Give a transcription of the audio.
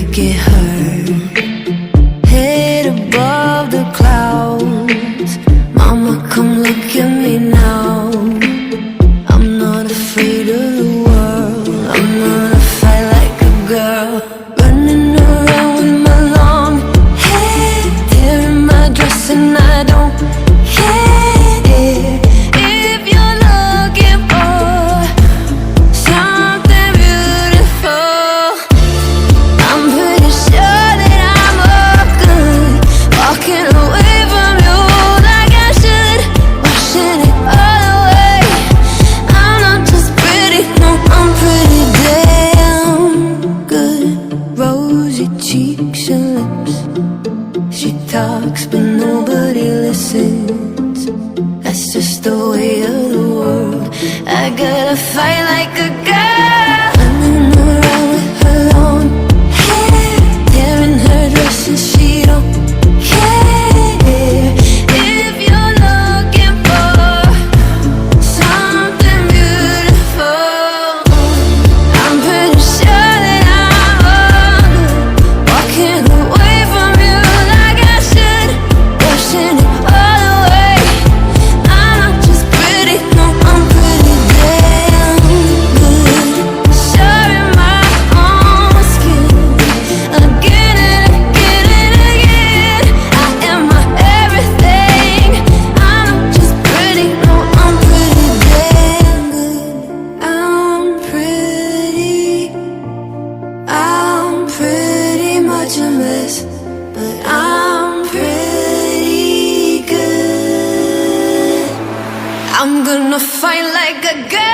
make it hurt. Head above the clouds, mama come look at me now. I'm not afraid of the world, I'm gonna fight like a girl. Running around with my long hair, tearing my dress and I don't care. If you're looking for something beautiful, I'm pretty sure that I'm all good. Walking away from you like I should, washing it all away. I'm not just pretty, no, I'm pretty damn good. Rosy cheeks and lips, she talks but nobody listens. That's just the way of the world. I gotta fight like a girl. Running around with her long hair, tearing her dress and she don't care. If you're looking for something beautiful, I'm pretty sure that I'm all good. Walking away from you like I should, washing it all away. I'm not just pretty, no, I'm pretty damn good. Showing my own skin again and again and again. I am my everything. I'm not just pretty, no, I'm pretty damn good. I'm pretty much a mess, but I'm pretty good. I'm gonna fight like a girl.